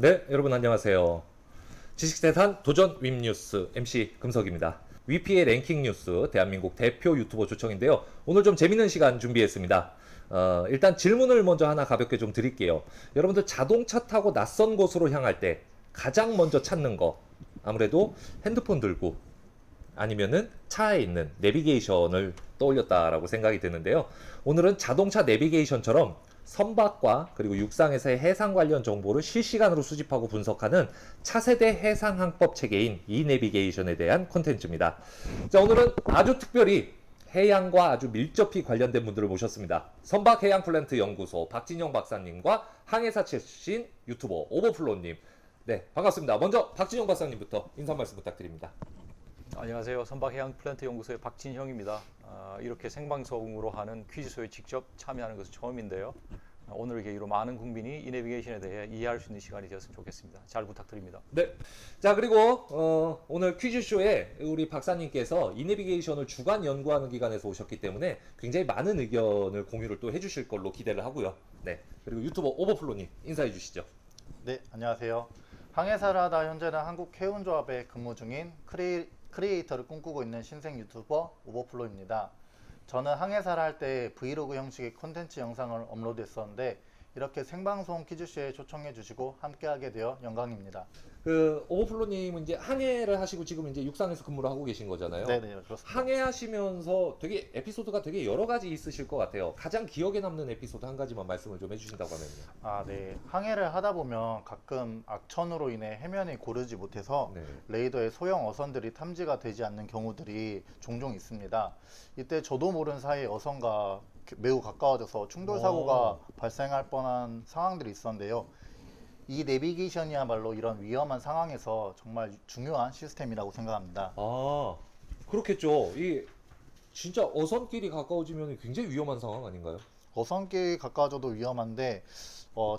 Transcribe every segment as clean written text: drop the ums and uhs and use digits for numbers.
네, 여러분 안녕하세요. 지식재산 도전 웹뉴스 MC 금석입니다. 위피의 랭킹 뉴스 대한민국 대표 유튜버 초청인데요. 오늘 좀 재밌는 시간 준비했습니다. 일단 질문을 먼저 하나 가볍게 좀 드릴게요. 여러분들 자동차 타고 낯선 곳으로 향할 때 가장 먼저 찾는 거 아무래도 핸드폰 들고 아니면은 차에 있는 내비게이션을 떠올렸다라고 생각이 드는데요. 오늘은 자동차 내비게이션처럼 선박과 그리고 육상에서의 해상 관련 정보를 실시간으로 수집하고 분석하는 차세대 해상항법 체계인 이내비게이션에 대한 콘텐츠입니다. 자, 오늘은 아주 특별히 해양과 아주 밀접히 관련된 분들을 모셨습니다. 선박해양플랜트 연구소 박진영 박사님과 항해사 출신 유튜버 오버플로님. 네, 반갑습니다. 먼저 박진영 박사님부터 인사 말씀 부탁드립니다. 안녕하세요. 선박해양플랜트 연구소의 박진형입니다. 이렇게 생방송으로 하는 퀴즈쇼에 직접 참여하는 것은 처음인데요. 오늘 계기로 많은 국민이 이 내비게이션에 대해 이해할 수 있는 시간이 되었으면 좋겠습니다. 잘 부탁드립니다. 네. 자, 그리고 오늘 퀴즈쇼에 우리 박사님께서 이 내비게이션을 주간 연구하는 기관에서 오셨기 때문에 굉장히 많은 의견을 공유를 또 해주실 걸로 기대를 하고요. 네. 그리고 유튜버 오버플로님 인사해 주시죠. 네, 안녕하세요. 항해사를 하다 현재는 한국해운조합에 근무 중인 크리에이터를 꿈꾸고 있는 신생 유튜버 오버플로입니다. 저는 항해사를 할 때 브이로그 형식의 콘텐츠 영상을 업로드했었는데 이렇게 생방송 퀴즈쇼에 초청해 주시고 함께하게 되어 영광입니다. 그 오버플로님은 이제 항해를 하시고 지금 이제 육상에서 근무를 하고 계신 거잖아요. 네네, 그렇습니다. 항해하시면서 되게 에피소드가 되게 여러 가지 있으실 것 같아요. 가장 기억에 남는 에피소드 한 가지만 말씀을 좀 해주신다고 하면요. 네. 항해를 하다 보면 가끔 악천후로 인해 해면이 고르지 못해서 네. 레이더의 소형 어선들이 탐지가 되지 않는 경우들이 종종 있습니다. 이때 저도 모르는 사이에 어선과 매우 가까워져서 충돌 사고가 발생할 뻔한 상황들이 있었는데요. 이 내비게이션이야말로 이런 위험한 상황에서 정말 중요한 시스템이라고 생각합니다. 아, 그렇겠죠. 이 진짜 어선끼리 가까워지면 굉장히 위험한 상황 아닌가요? 어선끼리 가까워져도 위험한데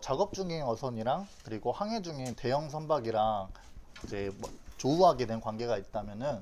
작업 중인 어선이랑 그리고 항해 중인 대형 선박이랑 이제 조우하게 된 관계가 있다면은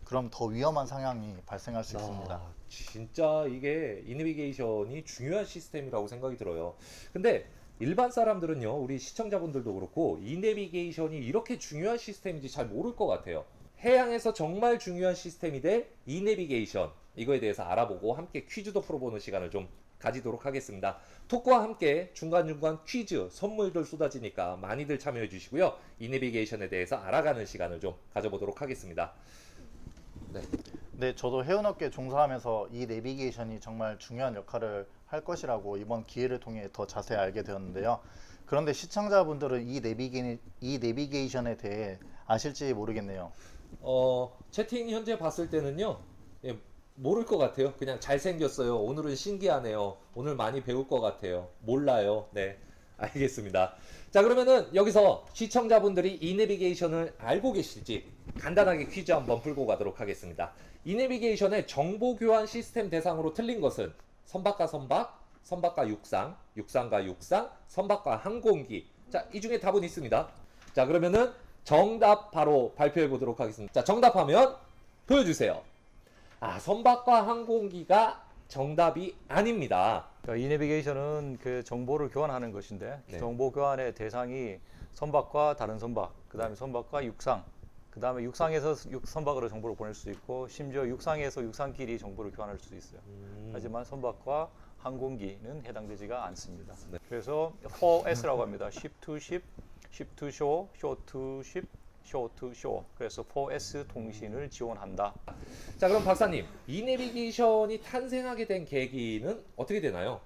그럼 더 위험한 상황이 발생할 수 있습니다. 진짜 이게 이내비게이션이 중요한 시스템이라고 생각이 들어요. 근데 일반 사람들은요, 우리 시청자분들도 그렇고 이내비게이션이 이렇게 중요한 시스템인지 잘 모를 것 같아요. 해양에서 정말 중요한 시스템이 될 이내비게이션, 이거에 대해서 알아보고 함께 퀴즈도 풀어보는 시간을 좀 가지도록 하겠습니다. 토크와 함께 중간중간 퀴즈, 선물들 쏟아지니까 많이들 참여해 주시고요. 이내비게이션에 대해서 알아가는 시간을 좀 가져보도록 하겠습니다. 네, 저도 해운업계 종사하면서 이 내비게이션이 정말 중요한 역할을 할 것이라고 이번 기회를 통해 더 자세히 알게 되었는데요. 그런데 시청자분들은 이 내비게이션에 대해 아실지 모르겠네요. 채팅 현재 봤을 때는요, 예, 모를 것 같아요. 그냥 잘생겼어요. 오늘은 신기하네요. 오늘 많이 배울 것 같아요. 몰라요. 네, 알겠습니다. 자, 그러면은 여기서 시청자분들이 이 내비게이션을 알고 계실지 간단하게 퀴즈 한번 풀고 가도록 하겠습니다. 이 내비게이션의 정보 교환 시스템 대상으로 틀린 것은 선박과 선박, 선박과 육상, 육상과 육상, 선박과 항공기. 자, 이 중에 답은 있습니다. 자, 그러면은 정답 바로 발표해 보도록 하겠습니다. 자, 정답하면 보여주세요. 선박과 항공기가 정답이 아닙니다. 이 내비게이션은 그 정보를 교환하는 것인데 네. 정보 교환의 대상이 선박과 다른 선박, 그 다음에 선박과 육상, 그 다음에 육상에서 선박으로 정보를 보낼 수 있고 심지어 육상에서 육상끼리 정보를 교환할 수 있어요. 하지만 선박과 항공기는 해당되지가 않습니다. 네. 그래서 4S라고 합니다. ship to ship, ship to shore, shore to ship, shore to shore. 그래서 4S 통신을 지원한다. 자, 그럼 박사님, 이 내비게이션이 탄생하게 된 계기는 어떻게 되나요?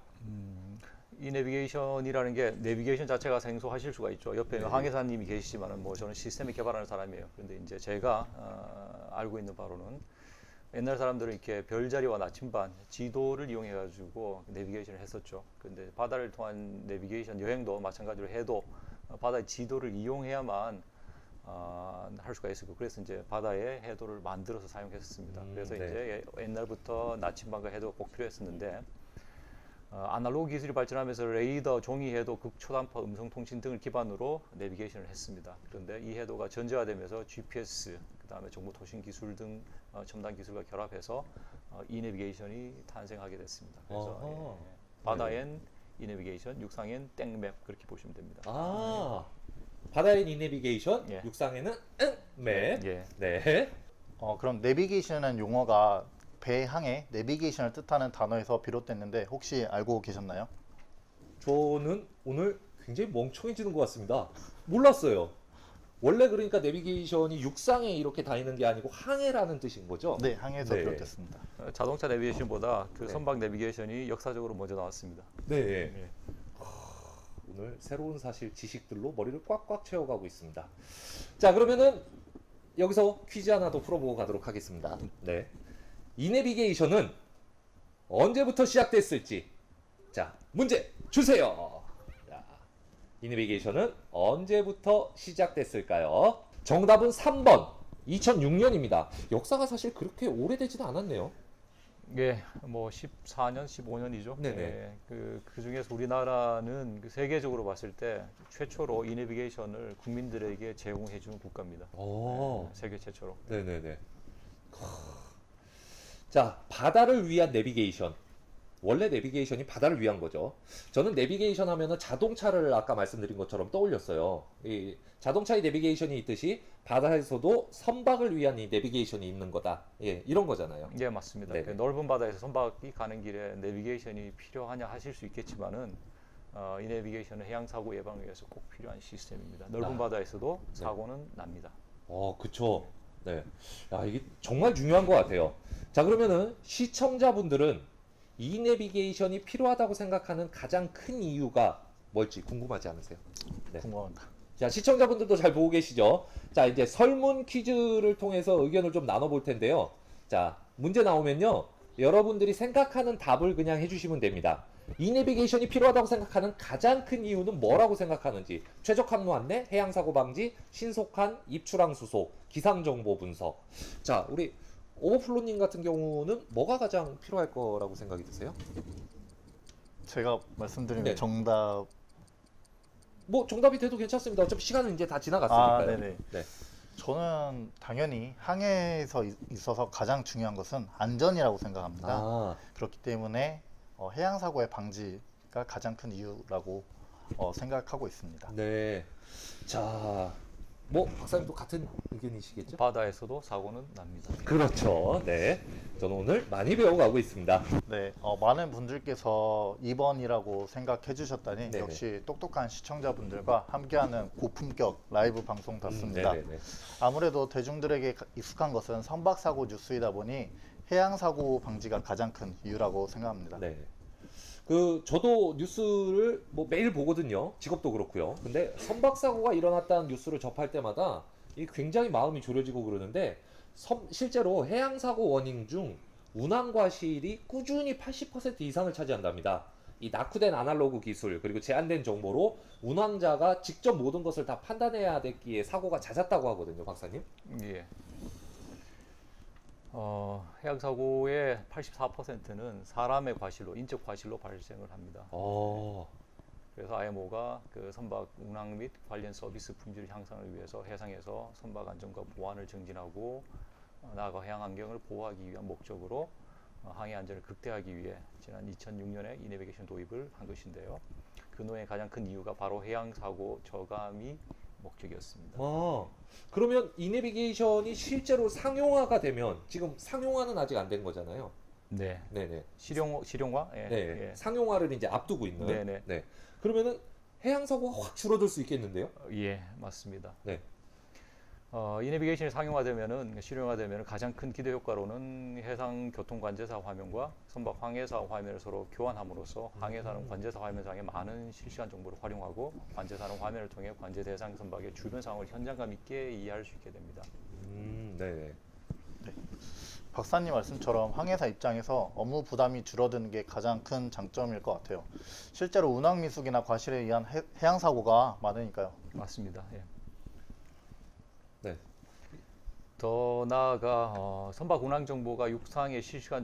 이 내비게이션이라는 게 내비게이션 자체가 생소하실 수가 있죠. 옆에 네. 항해사님이 계시지만은 뭐 저는 시스템을 개발하는 사람이에요. 그런데 이제 제가 알고 있는 바로는 옛날 사람들은 이렇게 별자리와 나침반, 지도를 이용해 가지고 내비게이션을 했었죠. 근데 바다를 통한 내비게이션 여행도 마찬가지로 해도 바다의 지도를 이용해야만 할 수가 있었고, 그래서 이제 바다의 해도를 만들어서 사용했었습니다. 그래서 네. 이제 옛날부터 나침반과 해도가 꼭 필요했었는데 아날로그 기술이 발전하면서 레이더, 종이해도, 극초단파 음성통신 등을 기반으로 내비게이션을 했습니다. 그런데 이 해도가 전제화되면서 GPS, 그 다음에 정보통신 기술 등 첨단 기술과 결합해서 이 내비게이션이 탄생하게 됐습니다. 그래서 바다엔 이 내비게이션, 육상엔 땡맵 그렇게 보시면 됩니다. 바다엔 이내비게이션, 예. 육상에는 맵. 예. 네. 그럼 내비게이션이라는 용어가 배항의 내비게이션을 뜻하는 단어에서 비롯됐는데 혹시 알고 계셨나요? 저는 오늘 굉장히 멍청해지는 것 같습니다. 몰랐어요. 원래 그러니까 내비게이션이 육상에 이렇게 다니는 게 아니고 항해라는 뜻인 거죠? 네, 항에서 네. 비롯됐습니다. 자동차 내비게이션보다 그 네. 선박 내비게이션이 역사적으로 먼저 나왔습니다. 네. 예. 오늘 새로운 사실 지식들로 머리를 꽉꽉 채워가고 있습니다. 자, 그러면은 여기서 퀴즈 하나 더 풀어보고 가도록 하겠습니다. 네. 이 내비게이션은 언제부터 시작됐을지. 자, 문제 주세요. 자, 이 내비게이션은 언제부터 시작됐을까요? 정답은 3번. 2006년입니다. 역사가 사실 그렇게 오래되지는 않았네요. 예, 뭐 14년, 15년이죠. 네네. 예, 그 중에서 우리나라는 그 세계적으로 봤을 때 최초로 이 내비게이션을 국민들에게 제공해 주는 국가입니다. 오. 세계 최초로. 네네네. 자, 바다를 위한 내비게이션. 원래 내비게이션이 바다를 위한 거죠. 저는 내비게이션 하면은 자동차를 아까 말씀드린 것처럼 떠올렸어요. 이 자동차의 내비게이션이 있듯이 바다에서도 선박을 위한 이 내비게이션이 있는 거다. 예, 이런 거잖아요. 예, 맞습니다. 네네. 그 넓은 바다에서 선박이 가는 길에 내비게이션이 필요하냐 하실 수 있겠지만은 이 내비게이션은 해양 사고 예방을 위해서 꼭 필요한 시스템입니다. 넓은 아. 바다에서도 사고는 납니다. 그쵸. 네. 야, 이게 정말 중요한 것 같아요. 자, 그러면은 시청자분들은 이 내비게이션이 필요하다고 생각하는 가장 큰 이유가 뭘지 궁금하지 않으세요? 네. 궁금합니다. 자, 시청자분들도 잘 보고 계시죠? 자, 이제 설문 퀴즈를 통해서 의견을 좀 나눠볼 텐데요. 자, 문제 나오면요. 여러분들이 생각하는 답을 그냥 해주시면 됩니다. 이 내비게이션이 필요하다고 생각하는 가장 큰 이유는 뭐라고 생각하는지, 최적 항로 안내, 해양 사고 방지, 신속한 입출항 수속, 기상 정보 분석. 자, 우리 오버플로님 같은 경우는 뭐가 가장 필요할 거라고 생각이 드세요? 제가 말씀드린 네. 정답. 뭐 정답이 돼도 괜찮습니다. 어차피 시간은 이제 다 지나갔으니까요. 네네. 네. 저는 당연히 항해에서 있어서 가장 중요한 것은 안전이라고 생각합니다. 아, 그렇기 때문에 해양 사고의 방지가 가장 큰 이유라고 생각하고 있습니다. 네. 자, 뭐 박사님도 같은 의견이시겠죠? 바다에서도 사고는 납니다. 그렇죠. 네. 저는 오늘 많이 배워가고 있습니다. 네, 많은 분들께서 2번이라고 생각해 주셨다니 네네. 역시 똑똑한 시청자분들과 함께하는 고품격 라이브 방송답습니다. 네네네. 아무래도 대중들에게 익숙한 것은 선박 사고 뉴스이다 보니 해양 사고 방지가 가장 큰 이유라고 생각합니다. 네. 그 저도 뉴스를 뭐 매일 보거든요. 직업도 그렇고요. 근데 선박 사고가 일어났다는 뉴스를 접할 때마다 이 굉장히 마음이 졸여지고 그러는데 실제로 해양 사고 원인 중 운항 과실이 꾸준히 80% 이상을 차지한답니다. 이 낙후된 아날로그 기술 그리고 제한된 정보로 운항자가 직접 모든 것을 다 판단해야 됐기에 사고가 잦았다고 하거든요, 박사님. 예. 해양 사고의 84%는 사람의 과실로, 인적 과실로 발생을 합니다. 그래서 IMO가 그 선박 운항 및 관련 서비스 품질 향상을 위해서 해상에서 선박 안전과 보안을 증진하고 나아가 해양 환경을 보호하기 위한 목적으로 항해 안전을 극대화하기 위해 지난 2006년에 이 내비게이션 도입을 한 것인데요. 그 노의 가장 큰 이유가 바로 해양 사고 저감이 목적이었습니다. 그러면 이 내비게이션이 실제로 상용화가 되면 지금 상용화는 아직 안 된 거잖아요. 네. 네네. 실용화? 예. 네. 예. 상용화를 이제 앞두고 있는. 네네. 네. 그러면은 해양 사고가 확 줄어들 수 있겠는데요? 예, 맞습니다. 네. 이 내비게이션이 상용화되면은 실용화되면은 가장 큰 기대 효과로는 해상 교통 관제사 화면과 선박 항해사 화면을 서로 교환함으로써 항해사는 관제사 화면상의 많은 실시간 정보를 활용하고 관제사는 화면을 통해 관제 대상 선박의 주변 상황을 현장감 있게 이해할 수 있게 됩니다. 네. 박사님 말씀처럼 항해사 입장에서 업무 부담이 줄어드는 게 가장 큰 장점일 것 같아요. 실제로 운항 미숙이나 과실에 의한 해양 사고가 많으니까요. 맞습니다. 예. 네. 더 나아가 선박 운항 정보가 육상과 실시간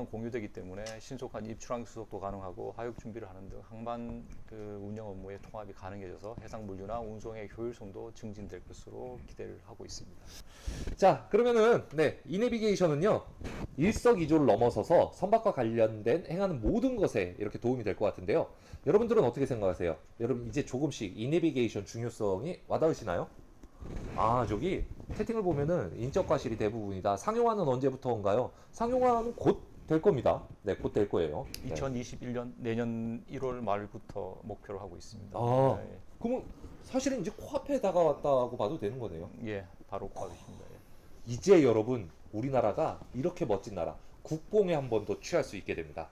공유되기 때문에 신속한 입출항 수속도 가능하고 하역 준비를 하는 등 항만 운영 업무의 통합이 가능해져서 해상 물류나 운송의 효율성도 증진될 것으로 기대를 하고 있습니다. 자, 그러면은 이 내비게이션은요. 일석이조를 넘어서서 선박과 관련된 행하는 모든 것에 이렇게 도움이 될 것 같은데요. 여러분들은 어떻게 생각하세요? 여러분 이제 조금씩 이 내비게이션 중요성이 와닿으시나요? 아, 저기 채팅을 보면은 인적 과실이 대부분이다. 상용화는 언제부터인가요? 상용화는 곧 될 겁니다. 네, 곧 될 거예요. 네. 2021년 내년 1월 말부터 목표로 하고 있습니다. 아, 그러면 사실은 이제 코앞에 다가왔다고 봐도 되는 거네요. 예, 바로 코앞입니다. 예. 이제 여러분 우리나라가 이렇게 멋진 나라 국뽕에 한 번 더 취할 수 있게 됩니다.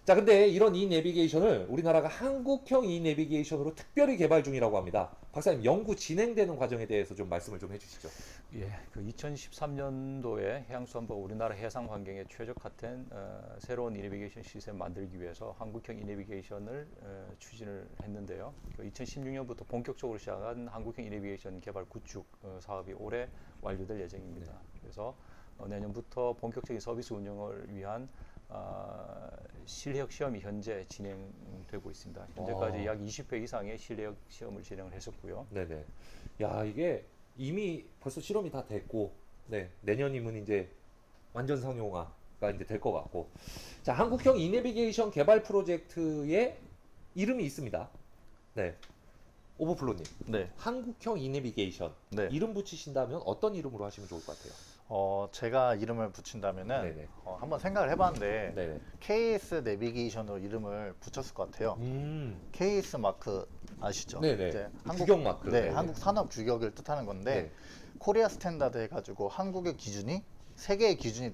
자, 근데 이런 이 내비게이션을 우리나라가 한국형 이 내비게이션으로 특별히 개발 중이라고 합니다. 박사님, 연구 진행되는 과정에 대해서 좀 말씀을 좀 해주시죠. 예, 그 2013년도에 해양수산부가 우리나라 해상 환경에 최적화된 새로운 이내비게이션 시스템 만들기 위해서 한국형 이내비게이션을 추진을 했는데요. 그 2016년부터 본격적으로 시작한 한국형 이내비게이션 개발 구축 사업이 올해 완료될 예정입니다. 그래서 내년부터 본격적인 서비스 운영을 위한 실내역 시험이 현재 진행되고 있습니다. 현재까지 약 20회 이상의 실내역 시험을 진행을 했었고요. 네네. 야, 이게 이미 벌써 실험이 다 됐고, 네, 내년이면 이제 완전 상용화가 이제 될 것 같고. 자, 한국형 이내비게이션 개발 프로젝트의 이름이 있습니다. 네. 오버플로님, 네. 한국형 이내비게이션 네. 이름 붙이신다면 어떤 이름으로 하시면 좋을 것 같아요? 제가 이름을 붙인다면은 네네. 한번 생각을 해봤는데 네네. KS 내비게이션으로 이름을 붙였을 것 같아요. KS 마크 아시죠? 네네. 이제 규격 마크. 네, 네네. 한국 산업 규격을 뜻하는 건데 네. 코리아 스탠다드 해가지고 한국의 기준이 세계의 기준이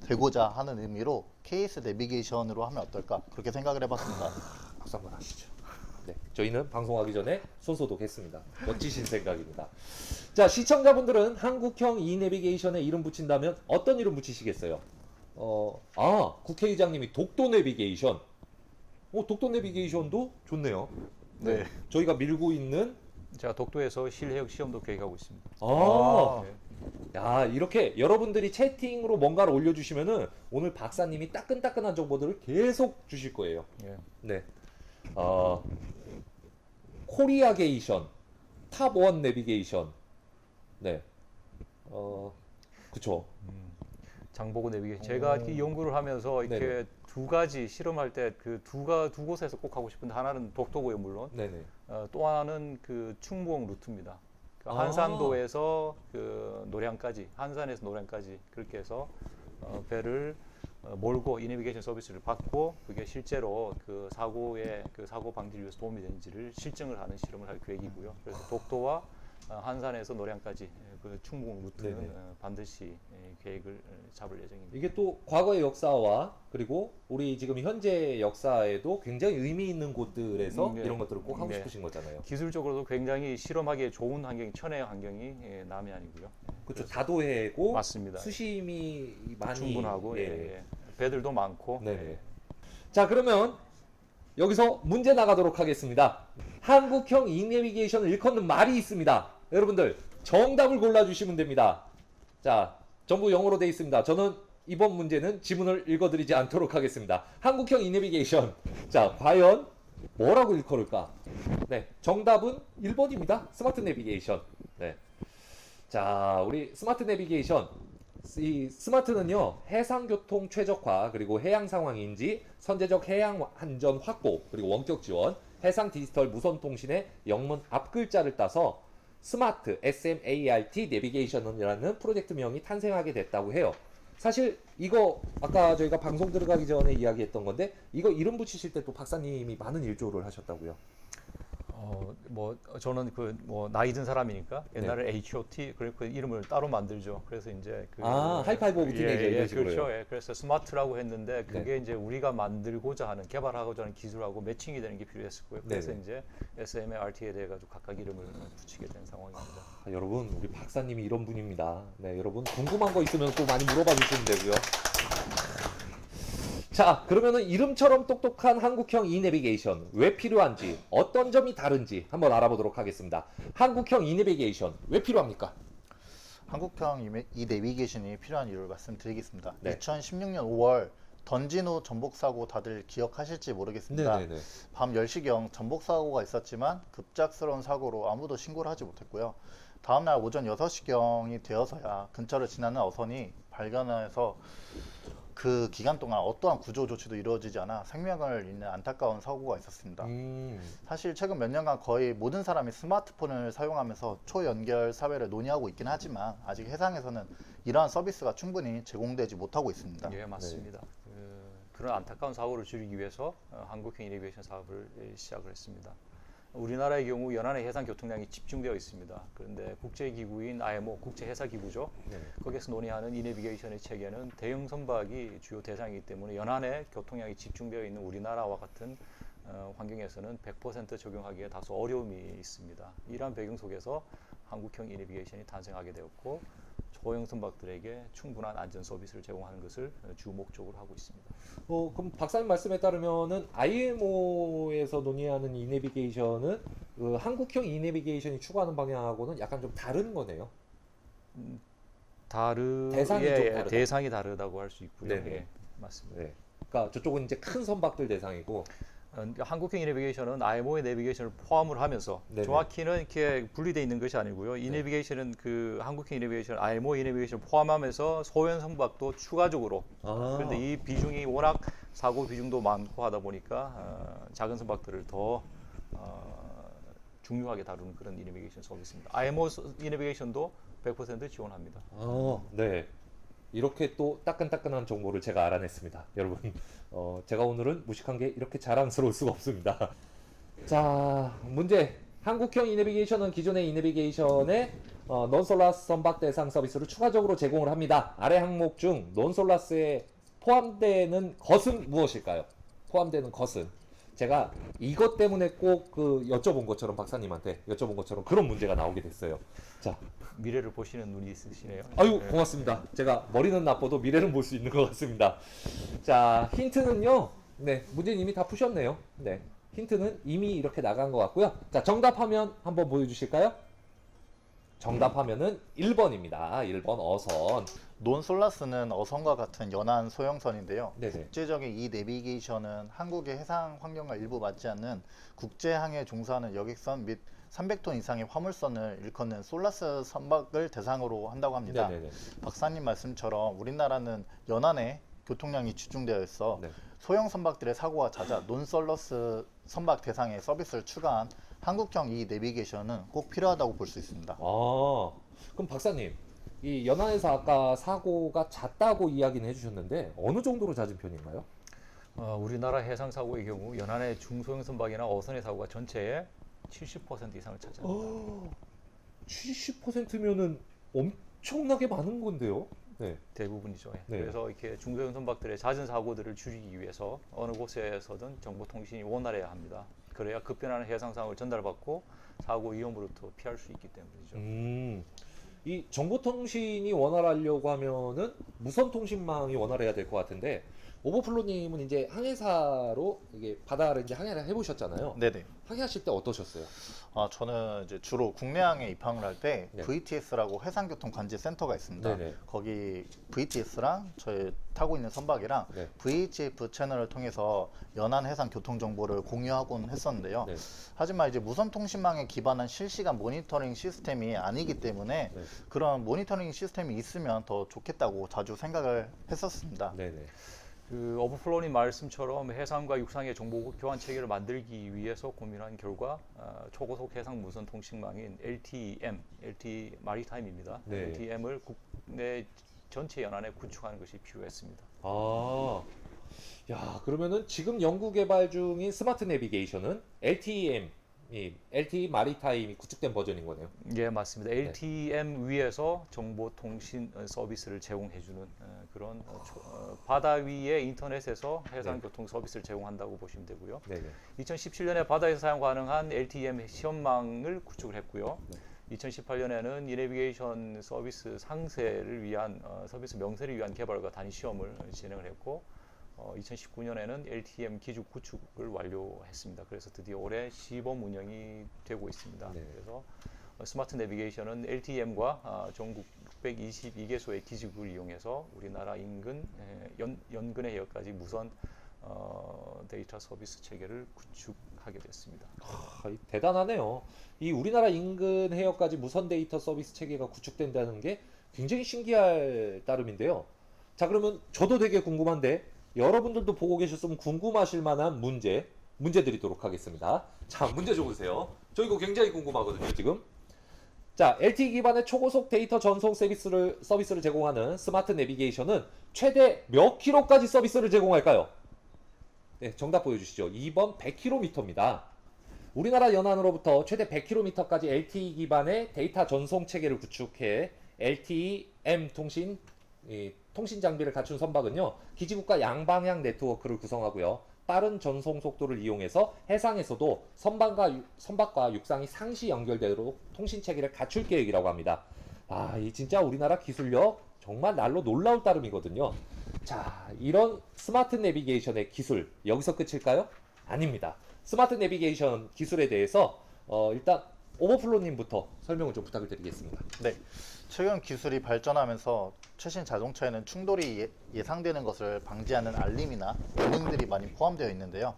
되고자 하는 의미로 KS 내비게이션으로 하면 어떨까 그렇게 생각을 해봤습니다. 박수 한번 하시죠. 네, 저희는 방송하기 전에 손소독했습니다. 멋지신 생각입니다. 자, 시청자분들은 한국형 이 내비게이션에 이름 붙인다면 어떤 이름 붙이시겠어요? 국회의장님이 독도 내비게이션. 독도 내비게이션도 좋네요. 네. 저희가 밀고 있는 제가 독도에서 실내역 시험도 계획하고 있습니다. 네. 야, 이렇게 여러분들이 채팅으로 뭔가를 올려주시면은 오늘 박사님이 따끈따끈한 정보들을 계속 주실 거예요. 예. 네. 코리아게이션, 탑원 내비게이션. 네. 그쵸. 장보고 내비게이션. 제가 이렇게 연구를 하면서 이렇게 네네. 두 가지 실험할 때 그 두 곳에서 꼭 하고 싶은데 하나는 독도고요, 물론. 네네. 또 하나는 그 충북 루트입니다. 그 아. 한산도에서 그 노량까지, 한산에서 노량까지 그렇게 해서 배를 몰고 이내비게이션 서비스를 받고 그게 실제로 그 사고의 그 사고 방지를 위해서 도움이 되는지를 실증을 하는 실험을 할 계획이고요. 그래서 독도와 한산에서 노량까지 그 충북 루트는 네네. 반드시 계획을 잡을 예정입니다. 이게 또 과거의 역사와 그리고 우리 지금 현재 역사에도 굉장히 의미 있는 곳들에서 네. 이런 것들을 꼭 하고 네. 싶으신 거잖아요. 기술적으로도 굉장히 실험하기에 좋은 환경이 천혜의 환경이 남해안이고요. 그렇죠. 다도해고 맞습니다. 수심이 많이 충분하고 예. 배들도 많고. 네네. 자, 그러면 여기서 문제 나가도록 하겠습니다. 한국형 이내비게이션을 일컫는 말이 있습니다. 여러분들 정답을 골라주시면 됩니다. 자, 전부 영어로 되어 있습니다. 저는 이번 문제는 지문을 읽어드리지 않도록 하겠습니다. 한국형 이내비게이션. 자, 과연 뭐라고 일컬을까? 네, 정답은 1번입니다. 스마트 내비게이션. 네. 자, 우리 스마트 내비게이션. 이 스마트는요, 해상교통 최적화, 그리고 해양 상황 인지, 선제적 해양 안전 확보, 그리고 원격 지원, 해상 디지털 무선 통신의 영문 앞글자를 따서 스마트 SMART 내비게이션이라는 프로젝트명이 탄생하게 됐다고 해요. 사실 이거 아까 저희가 방송 들어가기 전에 이야기했던 건데 이거 이름 붙이실 때 또 박사님이 많은 일조를 하셨다고요. 뭐 저는 그 뭐 나이 든 사람이니까 옛날에 H.O.T. 그 이름을 따로 만들죠. 그래서 이제 그 하이파이브 오브 티네이저 이런 식으로요. 그렇죠. 예. 그래서 스마트라고 했는데 그게 이제 우리가 만들고자 하는 개발하고자 하는 기술하고 매칭이 되는 게 필요했었고요. 그래서 네네. 이제 SMART에 대해 가지고 각각 이름을 붙이게 된 상황입니다. 여러분, 우리 박사님이 이런 분입니다. 네, 여러분 궁금한 거 있으면 또 많이 물어봐 주시면 되고요. 자, 그러면은 이름처럼 똑똑한 한국형 이내비게이션 왜 필요한지, 어떤 점이 다른지 한번 알아보도록 하겠습니다. 한국형 이내비게이션 왜 필요합니까? 한국형 이 내비게이션이 필요한 이유를 말씀드리겠습니다. 네. 2016년 5월 던진호 전복 사고 다들 기억하실지 모르겠습니다. 네네네. 밤 10시경 전복 사고가 있었지만 급작스러운 사고로 아무도 신고를 하지 못했고요. 다음날 오전 6시경이 되어서야 근처를 지나는 어선이 발견해서 그 기간 동안 어떠한 구조 조치도 이루어지지 않아 생명을 잃는 안타까운 사고가 있었습니다. 사실 최근 몇 년간 거의 모든 사람이 스마트폰을 사용하면서 초연결 사회를 논의하고 있긴 하지만 아직 해상에서는 이러한 서비스가 충분히 제공되지 못하고 있습니다. 예, 맞습니다. 그런 안타까운 사고를 줄이기 위해서 한국형 이내비게이션 사업을 시작을 했습니다. 우리나라의 경우 연안의 해상 교통량이 집중되어 있습니다. 그런데 국제기구인 IMO 국제해사기구죠. 네. 거기에서 논의하는 이내비게이션의 체계는 대형 선박이 주요 대상이기 때문에 연안의 교통량이 집중되어 있는 우리나라와 같은 환경에서는 100% 적용하기에 다소 어려움이 있습니다. 이러한 배경 속에서 한국형 이내비게이션이 탄생하게 되었고 소형 선박들에게 충분한 안전 서비스를 제공하는 것을 주 목적으로 하고 있습니다. 그럼 박사님 말씀에 따르면은 IMO에서 논의하는 이내비게이션은 그 한국형 이내비게이션이 추구하는 방향하고는 약간 좀 다른 거네요. 대상이 좀 다르다. 대상이 다르다고 할 수 있고요. 네네. 예, 맞습니다. 네. 그러니까 저쪽은 이제 큰 선박들 대상이고, 한국형 이내비게이션은 IMO의 내비게이션을 포함을 하면서 네네. 정확히는 이렇게 분리되어 있는 것이 아니고요. 이내비게이션은 그 한국형 이내비게이션, IMO 이내비게이션을 포함하면서 소형 선박도 추가적으로. 그런데 이 비중이 워낙 사고 비중도 많고 하다 보니까 작은 선박들을 더 중요하게 다루는 그런 이내비게이션 서비스입니다. IMO 이내비게이션도 100% 지원합니다. 네. 이렇게 또 따끈따끈한 정보를 제가 알아냈습니다. 여러분, 제가 오늘은 무식한 게 이렇게 자랑스러울 수가 없습니다. 자, 문제. 한국형 이내비게이션은 기존의 이내비게이션의 논솔라스 선박 대상 서비스를 추가적으로 제공을 합니다. 아래 항목 중 논솔라스에 포함되는 것은 무엇일까요? 포함되는 것은. 제가 이것 때문에 꼭 그 여쭤본 것처럼 박사님한테 여쭤본 것처럼 그런 문제가 나오게 됐어요. 자, 미래를 보시는 눈이 있으시네요. 아유, 네. 고맙습니다. 제가 머리는 나빠도 미래는 볼 수 있는 것 같습니다. 자, 힌트는요. 네, 문제는 이미 다 푸셨네요. 네, 힌트는 이미 이렇게 나간 것 같고요. 자, 정답하면 한번 보여주실까요? 정답하면은 1번입니다. 1번 어선. 논솔라스는 어선과 같은 연안 소형선인데요. 네네. 국제적인 이 내비게이션은 한국의 해상 환경과 일부 맞지 않는 국제항해에 종사하는 여객선 및 300톤 이상의 화물선을 일컫는 솔라스 선박을 대상으로 한다고 합니다. 네네네. 박사님 말씀처럼 우리나라는 연안에 교통량이 집중되어 있어 네. 소형 선박들의 사고가 잦아 논솔러스 선박 대상의 서비스를 추가한 한국형 이 내비게이션은 꼭 필요하다고 볼 수 있습니다. 그럼 박사님, 이 연안에서 아까 사고가 잦다고 이야기는 해주셨는데 어느 정도로 잦은 편인가요? 우리나라 해상 사고의 경우 연안의 중소형 선박이나 어선의 사고가 전체의 70% 이상을 차지합니다. 70%면은 엄청나게 많은 건데요. 네. 대부분이죠. 예. 네. 그래서 이렇게 중소형 선박들의 잦은 사고들을 줄이기 위해서 어느 곳에서든 정보통신이 원활해야 합니다. 그래야 급변하는 해상 상황을 전달받고 사고 위험으로부터 피할 수 있기 때문이죠. 이 정보통신이 원활하려고 하면은 무선 통신망이 원활해야 될 것 같은데 오버플로님은 이제 항해사로 이게 바다를 이제 항해를 해보셨잖아요. 네네. 항해하실 때 어떠셨어요? 저는 이제 주로 국내항에 입항을 할 때 네. VTS라고 해상교통관제센터가 있습니다. 네네. 거기 VTS랑 저희 타고 있는 선박이랑 네. VHF 채널을 통해서 연안 해상 교통 정보를 공유하곤 했었는데요. 네. 하지만 이제 무선 통신망에 기반한 실시간 모니터링 시스템이 아니기 때문에 네. 그런 모니터링 시스템이 있으면 더 좋겠다고 자주 생각을 했었습니다. 네네. 그 오버플로님 말씀처럼 해상과 육상의 정보 교환 체계를 만들기 위해서 고민한 결과 초고속 해상 무선 통신망인 LTE 마리타임입니다. 네. LTM을 국내 전체 연안에 구축하는 것이 필요했습니다. 야, 그러면은 지금 연구 개발 중인 스마트 내비게이션은 LTE 마리타임이 구축된 버전인 거네요. 예, 맞습니다. LTM 위에서 정보통신 서비스를 제공해주는 그런 바다 위의 인터넷에서 해상교통 서비스를 제공한다고 보시면 되고요. 네네. 2017년에 바다에서 사용 가능한 LTM 시험망을 구축을 했고요. 2018년에는 이내비게이션 서비스 상세를 위한 서비스 명세를 위한 개발과 단위 시험을 진행을 했고 2019년에는 LTM 기준 구축을 완료했습니다. 그래서 드디어 올해 시범 운영이 되고 있습니다. 네. 그래서 스마트 내비게이션은 LTM과 전국 622개소의 기지국을 이용해서 우리나라 인근 연근의 해역까지 무선 데이터 서비스 체계를 구축하는 하게 됐습니다. 대단하네요. 이 우리나라 인근 해역까지 무선 데이터 서비스 체계가 구축된다는 게 굉장히 신기할 따름인데요. 자, 그러면 저도 되게 궁금한데 여러분들도 보고 계셨으면 궁금하실 만한 문제 드리도록 하겠습니다. 자, 문제 줘보세요. 저 이거 굉장히 궁금하거든요, 지금. 자, LTE 기반의 초고속 데이터 전송 서비스를 제공하는 스마트 내비게이션은 최대 몇 킬로까지 서비스를 제공할까요? 네, 정답 보여주시죠. 2번 100km입니다. 우리나라 연안으로부터 최대 100km까지 LTE 기반의 데이터 전송 체계를 구축해 LTE-M 통신 장비를 갖춘 선박은요, 기지국가 양방향 네트워크를 구성하고요, 빠른 전송 속도를 이용해서 해상에서도 선박과 육상이 상시 연결되도록 통신 체계를 갖출 계획이라고 합니다. 이 진짜 우리나라 기술력 정말 날로 놀라울 따름이거든요. 자, 이런 스마트 내비게이션의 기술 여기서 끝일까요? 아닙니다. 스마트 내비게이션 기술에 대해서 일단 오버플로님부터 설명을 좀 부탁을 드리겠습니다. 네, 최근 기술이 발전하면서 최신 자동차에는 충돌이 예상되는 것을 방지하는 알림이나 기능들이 많이 포함되어 있는데요.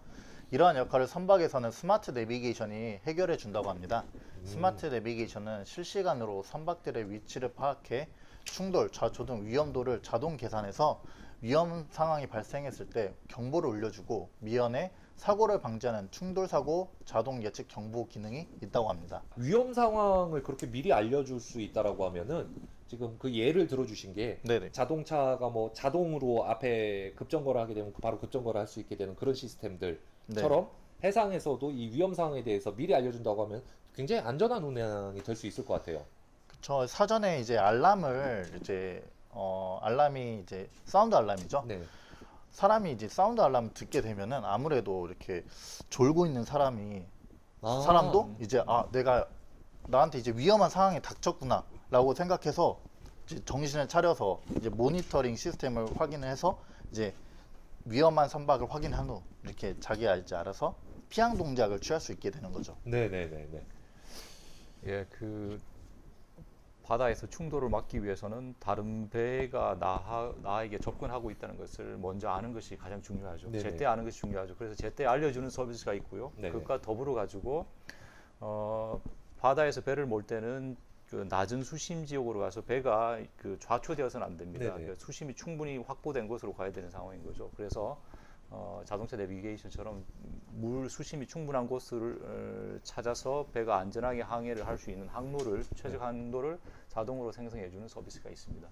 이러한 역할을 선박에서는 스마트 내비게이션이 해결해 준다고 합니다. 스마트 내비게이션은 실시간으로 선박들의 위치를 파악해 충돌, 좌초 등 위험도를 자동 계산해서 위험 상황이 발생했을 때 경보를 울려주고 미연에 사고를 방지하는 충돌 사고 자동 예측 경보 기능이 있다고 합니다. 위험 상황을 그렇게 미리 알려줄 수 있다라고 하면은 지금 그 예를 들어주신 게 네네. 자동차가 뭐 자동으로 앞에 급정거를 하게 되면 바로 급정거를 할 수 있게 되는 그런 시스템들처럼 해상에서도 이 위험 상황에 대해서 미리 알려준다고 하면 굉장히 안전한 운행이 될 수 있을 것 같아요. 저 사전에 이제 알람을 알람이 이제 사운드 알람이죠. 네. 사람이 이제 사운드 알람 듣게 되면은 아무래도 이렇게 졸고 있는 사람도 이제 내가 나한테 이제 위험한 상황이 닥쳤구나라고 생각해서 이제 정신을 차려서 이제 모니터링 시스템을 확인을 해서 이제 위험한 선박을 확인한 후 이렇게 자기가 이제 알아서 피항 동작을 취할 수 있게 되는 거죠. 네네네네. 예, 그 바다에서 충돌을 막기 위해서는 다른 배가 나에게 접근하고 있다는 것을 먼저 아는 것이 가장 중요하죠. 네네. 제때 아는 것이 중요하죠. 그래서 제때 알려주는 서비스가 있고요. 네네. 그것과 더불어 가지고 바다에서 배를 몰 때는 그 낮은 수심 지역으로 가서 배가 그 좌초되어서는 안 됩니다. 네네. 그 수심이 충분히 확보된 곳으로 가야 되는 상황인 거죠. 그래서 자동차 내비게이션처럼 물 수심이 충분한 곳을 찾아서 배가 안전하게 항해를 할 수 있는 항로를 최적 항로를 자동으로 생성해주는 서비스가 있습니다.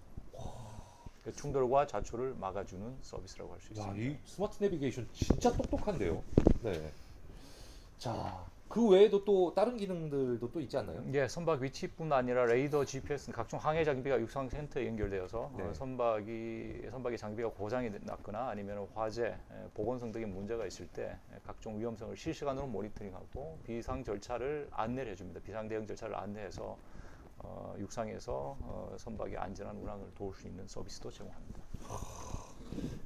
그 충돌과 좌초를 막아주는 서비스라고 할 수 야, 있습니다. 이 스마트 내비게이션 진짜 똑똑한데요. 네. 자, 그 외에도 또 다른 기능들도 또 있지 않나요? 예, 선박 위치뿐 아니라 레이더, GPS 등 각종 항해 장비가 육상 센터에 연결되어서 네. 선박의 장비가 고장이 났거나 아니면 화재, 보건성 등의 문제가 있을 때 각종 위험성을 실시간으로 모니터링하고 비상 절차를 안내를 해줍니다. 비상 대응 절차를 안내해서 육상에서 선박의 안전한 운항을 도울 수 있는 서비스도 제공합니다.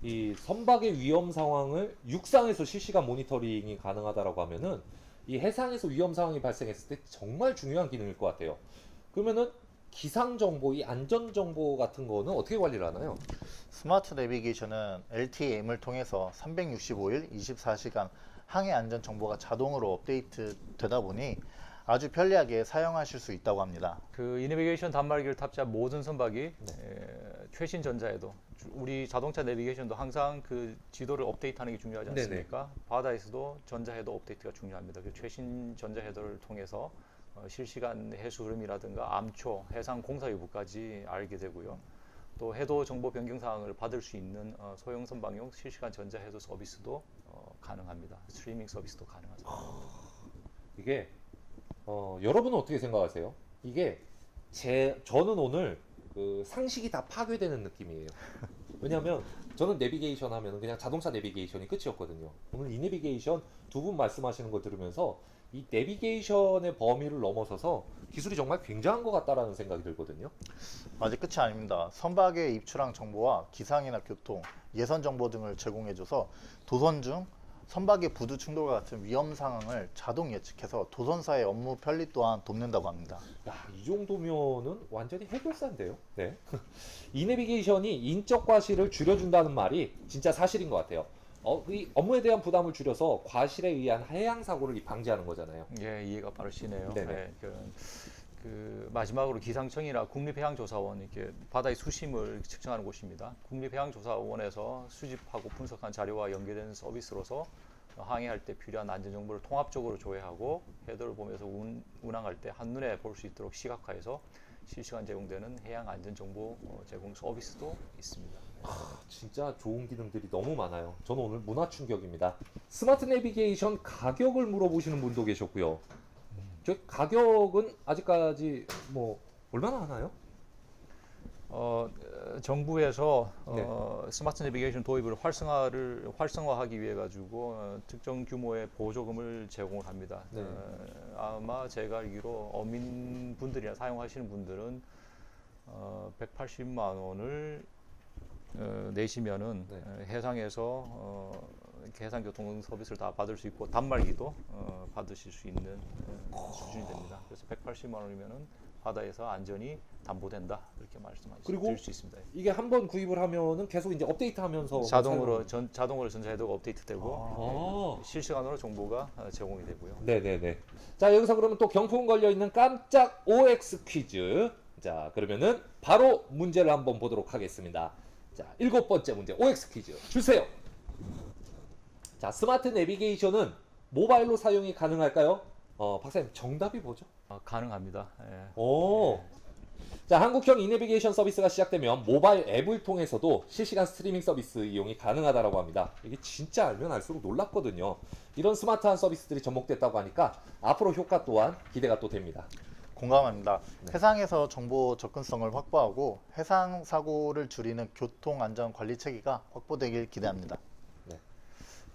이 선박의 위험 상황을 육상에서 실시간 모니터링이 가능하다라고 하면은 이 해상에서 위험 상황이 발생했을 때 정말 중요한 기능일 것 같아요. 그러면은 기상 정보, 이 안전 정보 같은 거는 어떻게 관리를 하나요? 스마트 내비게이션은 LTE-M을 통해서 365일 24시간 항해 안전 정보가 자동으로 업데이트 되다 보니 아주 편리하게 사용하실 수 있다고 합니다. 그 이내비게이션 단말기를 탑재한 모든 선박이 최신 전자해도 우리 자동차 내비게이션도 항상 그 지도를 업데이트하는 게 중요하지 않습니까? 바다에서도 전자해도 업데이트가 중요합니다. 그 최신 전자해도를 통해서 실시간 해수 흐름이라든가 암초, 해상 공사 여부까지 알게 되고요. 또 해도 정보 변경 사항을 받을 수 있는 소형 선박용 실시간 전자해도 서비스도 가능합니다. 스트리밍 서비스도 가능하죠. 이게 여러분은 어떻게 생각하세요? 이게 저는 오늘 그 상식이 다 파괴되는 느낌이에요. 왜냐하면 저는 내비게이션 하면 그냥 자동차 내비게이션이 끝이었거든요. 오늘 이 내비게이션 두 분 말씀하시는 거 들으면서 이 내비게이션의 범위를 넘어서서 기술이 정말 굉장한 것 같다라는 생각이 들거든요. 아직 끝이 아닙니다. 선박의 입출항 정보와 기상이나 교통, 예선 정보 등을 제공해줘서 도선 중 선박의 부두 충돌과 같은 위험 상황을 자동 예측해서 도선사의 업무 편리 또한 돕는다고 합니다. 야, 이 정도면은 완전히 해결사인데요. 네. 이 내비게이션이 인적 과실을 줄여준다는 말이 진짜 사실인 것 같아요. 이 업무에 대한 부담을 줄여서 과실에 의한 해양 사고를 방지하는 거잖아요. 예, 이해가 빠르시네요. 네네. 예, 그 마지막으로 기상청이나 국립해양조사원 이렇게 바다의 수심을 측정하는 곳입니다. 국립해양조사원에서 수집하고 분석한 자료와 연계된 서비스로서 항해할 때 필요한 안전 정보를 통합적으로 조회하고 해도를 보면서 운항할 때 한눈에 볼 수 있도록 시각화해서 실시간 제공되는 해양 안전 정보 제공 서비스도 있습니다. 진짜 좋은 기능들이 너무 많아요. 저는 오늘 문화 충격입니다. 스마트 내비게이션 가격을 물어보시는 분도 계셨고요. 저 가격은 아직까지 뭐 얼마나 하나요? 정부에서 네. 스마트 내비게이션 도입을 활성화하기 위해 가지고 특정 규모의 보조금을 제공을 합니다. 네. 아마 제가 알기로 어민분들이나 사용하시는 분들은 180만 원을 내시면은 네. 해상에서 해상교통 서비스를 다 받을 수 있고 단말기도 받으실 수 있는 수준이 됩니다. 그래서 180만 원이면은 바다에서 안전이 담보된다 이렇게 그리고 말씀드릴 수 있습니다. 이게 한번 구입을 하면은 계속 이제 업데이트하면서 자동으로 전자해도가 업데이트되고 실시간으로 정보가 제공이 되고요. 네네네. 자, 여기서 그러면 또 경품 걸려 있는 깜짝 OX 퀴즈. 자, 그러면은 바로 문제를 한번 보도록 하겠습니다. 자, 7번째 문제 OX 퀴즈 주세요. 자, 스마트 내비게이션은 모바일로 사용이 가능할까요? 박사님 정답이 뭐죠? 가능합니다. 예. 오. 자, 한국형 이내비게이션 서비스가 시작되면 모바일 앱을 통해서도 실시간 스트리밍 서비스 이용이 가능하다라고 합니다. 이게 진짜 알면 알수록 놀랍거든요. 이런 스마트한 서비스들이 접목됐다고 하니까 앞으로 효과 또한 기대가 또 됩니다. 공감합니다. 네. 해상에서 정보 접근성을 확보하고 해상 사고를 줄이는 교통 안전 관리 체계가 확보되길 기대합니다.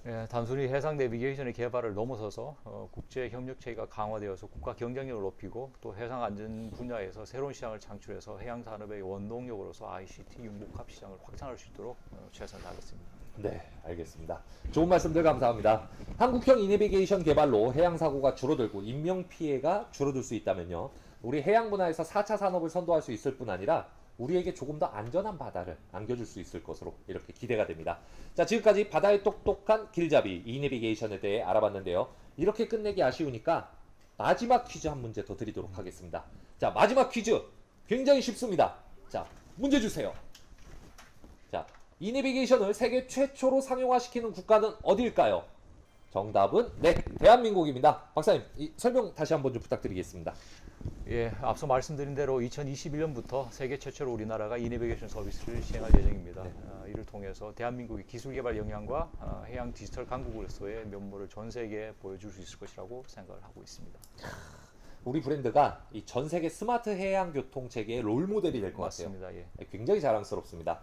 예, 단순히 해상 내비게이션의 개발을 넘어서서 국제 협력 체계가 강화되어서 국가 경쟁력을 높이고 또 해상 안전 분야에서 새로운 시장을 창출해서 해양 산업의 원동력으로서 ICT 융복합 시장을 확장할 수 있도록 최선을 다하겠습니다. 네, 알겠습니다. 좋은 말씀들 감사합니다. 한국형 이내비게이션 개발로 해양 사고가 줄어들고 인명 피해가 줄어들 수 있다면요. 우리 해양 문화에서 4차 산업을 선도할 수 있을 뿐 아니라 우리에게 조금 더 안전한 바다를 안겨줄 수 있을 것으로 이렇게 기대가 됩니다. 자, 지금까지 바다의 똑똑한 길잡이 이내비게이션에 대해 알아봤는데요. 이렇게 끝내기 아쉬우니까 마지막 퀴즈 한 문제 더 드리도록 하겠습니다. 자, 마지막 퀴즈 굉장히 쉽습니다. 자, 문제 주세요. 자, 이내비게이션을 세계 최초로 상용화시키는 국가는 어디일까요? 정답은 네, 대한민국입니다. 박사님, 이 설명 다시 한번 좀 부탁드리겠습니다. 예, 앞서 말씀드린 대로 2021년부터 세계 최초로 우리나라가 이내비게이션 서비스를 시행할 예정입니다. 이를 통해서 대한민국의 기술 개발 역량과 해양 디지털 강국으로서의 면모를 전 세계에 보여줄 수 있을 것이라고 생각을 하고 있습니다. 우리 브랜드가 이 전 세계 스마트 해양 교통 체계의 롤 모델이 될 것 같아요. 맞습니다. 예. 굉장히 자랑스럽습니다.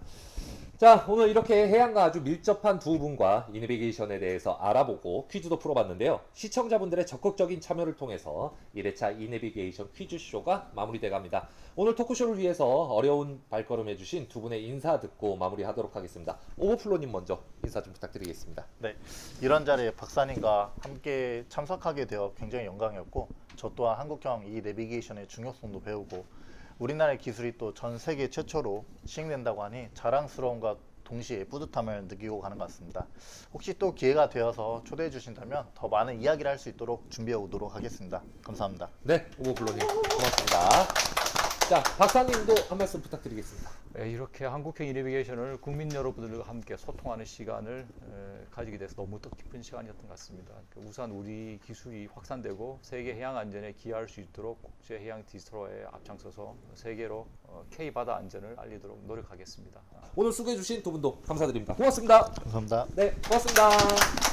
자, 오늘 이렇게 해양과 아주 밀접한 두 분과 이내비게이션에 대해서 알아보고 퀴즈도 풀어봤는데요. 시청자분들의 적극적인 참여를 통해서 1회차 이내비게이션 퀴즈쇼가 마무리돼 갑니다. 오늘 토크쇼를 위해서 어려운 발걸음 해주신 두 분의 인사 듣고 마무리하도록 하겠습니다. 오버플로님 먼저 인사 좀 부탁드리겠습니다. 네, 이런 자리에 박사님과 함께 참석하게 되어 굉장히 영광이었고 저 또한 한국형 이 내비게이션의 중요성도 배우고 우리나라의 기술이 또 전 세계 최초로 시행된다고 하니 자랑스러움과 동시에 뿌듯함을 느끼고 가는 것 같습니다. 혹시 또 기회가 되어서 초대해 주신다면 더 많은 이야기를 할 수 있도록 준비해 오도록 하겠습니다. 감사합니다. 네, 오버플로님 고맙습니다. 자, 박사님도 한 말씀 부탁드리겠습니다. 이렇게 한국형 이내비게이션을 국민 여러분들과 함께 소통하는 시간을 가지게 돼서 너무 뜻깊은 시간이었던 것 같습니다. 우선 우리 기술이 확산되고 세계 해양 안전에 기여할 수 있도록 국제 해양 디지털화에 앞장서서 세계로 K 바다 안전을 알리도록 노력하겠습니다. 오늘 수고해주신 두 분도 감사드립니다. 고맙습니다. 감사합니다. 네, 고맙습니다.